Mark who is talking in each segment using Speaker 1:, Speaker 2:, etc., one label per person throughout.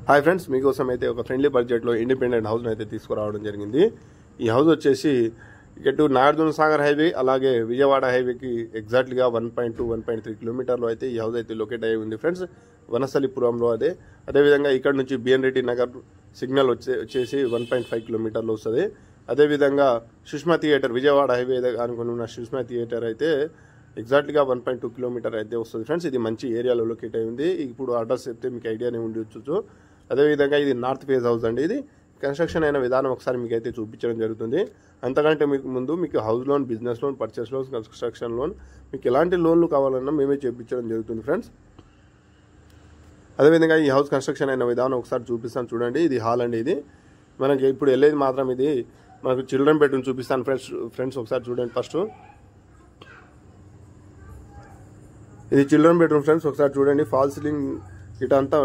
Speaker 1: Hi friends, మీకోసం అయితే ఒక ఫ్రెండ్లీ బడ్జెట్లో ఇండిపెండెంట్ హౌస్ని అయితే తీసుకురావడం జరిగింది. ఈ హౌస్ వచ్చేసి ఇటు నాగార్జున సాగర్ హైవే అలాగే విజయవాడ హైవేకి ఎగ్జాక్ట్గా 1.3 కిలోమీటర్లో అయితే ఈ హౌస్ అయితే లొకేట్ అయ్యి ఉంది ఫ్రెండ్స్. వనస్థలిపురంలో అదేవిధంగా ఇక్కడ నుంచి బిఎన్ రెడ్డి నగర్ సిగ్నల్ వచ్చేసి 1.5 కిలోమీటర్లు వస్తుంది. అదేవిధంగా సుష్మా థియేటర్ విజయవాడ హైవే అనుకుని ఉన్న సుష్మా థియేటర్ అయితే ఎగ్జాక్ట్గా 1.2 కిలోమీటర్ అయితే వస్తుంది ఫ్రెండ్స్. ఇది మంచి ఏరియాలో లొకేట్ అయి ఉంది. ఇప్పుడు అడ్రస్ చెప్తే మీకు ఐడియానే ఉండొచ్చు. అదేవిధంగా ఇది నార్త్ ఫేజ్ హౌస్ అండి. ఇది కన్స్ట్రక్షన్ అయిన విధానం ఒకసారి మీకు అయితే చూపించడం జరుగుతుంది. అంతకంటే మీకు house loan, business loan, purchase loan, construction loan, మీకు ఎలాంటి లోన్లు కావాలన్నా మేమే చేయించడం జరుగుతుంది ఫ్రెండ్స్. అదేవిధంగా ఈ హౌస్ కన్స్ట్రక్షన్ అయిన విధానం ఒకసారి చూపిస్తాను చూడండి. ఇది హాల్ అండి. ఇది మనకి ఇప్పుడు వెళ్ళేది మాత్రం ఇది మనకు చిల్డ్రన్ బెడ్రూమ్ చూపిస్తాను ఫ్రెండ్స్ ఒకసారి చూడండి. ఫస్ట్ ఇది చిల్డ్రన్ బెడ్రూమ్ ఫ్రెండ్స్, ఒకసారి చూడండి. ఫాల్ సీలింగ్ ఇటంతా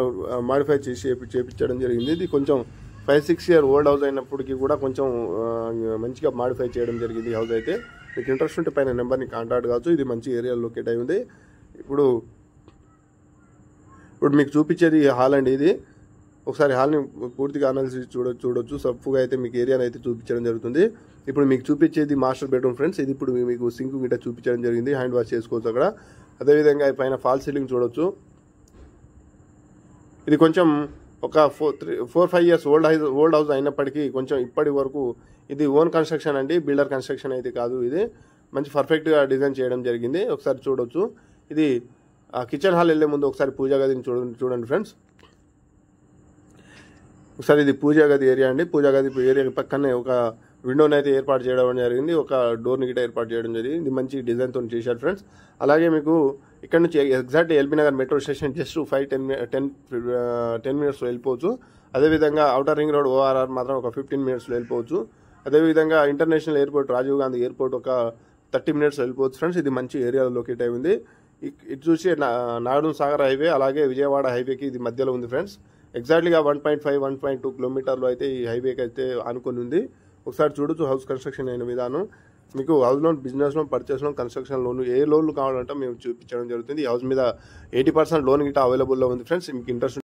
Speaker 1: మాడిఫై చేయించడం జరిగింది. ఇది కొంచెం 5-6 ఇయర్ ఓల్డ్ హౌస్ అయినప్పటికీ కూడా కొంచెం మంచిగా మాడిఫై చేయడం జరిగింది హౌస్ అయితే. మీకు ఇంట్రెస్ట్ ఉంటే పైన నెంబర్ని కాంటాక్ట్ కావచ్చు. ఇది మంచి ఏరియాలో లొకేట్ అయి ఉంది. ఇప్పుడు మీకు చూపించేది హాల్ అండి. ఇది ఒకసారి హాల్ని పూర్తిగా అనాలిసిస్ చూడొచ్చు. సఫ్గా అయితే మీకు ఏరియాని అయితే చూపించడం జరుగుతుంది. ఇప్పుడు మీకు చూపించేది మాస్టర్ బెడ్రూమ్ ఫ్రెండ్స్. ఇది ఇప్పుడు మీకు సింక్ గిట్ట చూపించడం జరిగింది. హ్యాండ్ వాష్ చేసుకోవచ్చు అక్కడ. అదేవిధంగా పైన ఫాల్ సీలింగ్ చూడొచ్చు. ఇది కొంచెం ఒక 4-5 ఇయర్స్ ఓల్డ్ హౌస్ అయినప్పటికీ కొంచెం ఇప్పటి వరకు ఇది ఓన్ కన్స్ట్రక్షన్ అండి, బిల్డర్ కన్స్ట్రక్షన్ అయితే కాదు. ఇది మంచి పర్ఫెక్ట్గా డిజైన్ చేయడం జరిగింది. ఒకసారి చూడొచ్చు. ఇది కిచెన్ హాల్ వెళ్ళే ముందు ఒకసారి పూజా గదిని చూడండి ఫ్రెండ్స్. ఒకసారి ఇది పూజా గది ఏరియా అండి. పూజా గది ఏరియా పక్కనే ఒక విండోని అయితే ఏర్పాటు చేయడం జరిగింది. ఒక డోర్ని గిట్ట ఏర్పాటు చేయడం జరిగింది. ఇది మంచి డిజైన్తో చేశారు ఫ్రెండ్స్. అలాగే మీకు ఇక్కడ నుంచి exact LB Nagar metro station just 5-10 మినిట్స్లో వెళ్ళిపోవచ్చు. అదేవిధంగా ఔటర్ రింగ్ రోడ్ ORR మాత్రం ఒక 15 మినిట్స్లో వెళ్ళిపోవచ్చు. అదేవిధంగా international airport Rajiv Gandhi airport ఒక 30 మినిట్స్ వెళ్ళిపోవచ్చు ఫ్రెండ్స్. ఇది మంచి ఏరియాలో లొకేట్ అయి ఉంది. ఇది చూసి నాగార్జున సాగర్ హైవే అలాగే విజయవాడ హైవేకి ఇది మధ్యలో ఉంది ఫ్రెండ్స్. ఎగ్జాక్ట్గా 1.5-1.2 కిలోమీటర్లో అయితే ఈ హైవేకి అయితే ఆనుకొని ఉంది. ఒకసారి చూడొచ్చు హౌస్ కన్స్ట్రక్షన్ అయిన విధానం. మీకు house loan, business loan, purchase loan, construction loan ఏ లోన్లు కావాలంటే మేము చూపించడం జరుగుతుంది. ఈ హౌస్ మీద 80% లోన్ గిట్ట అవైలబుల్లో ఉంది ఫ్రెండ్స్. మీకు ఇంట్రెస్ట్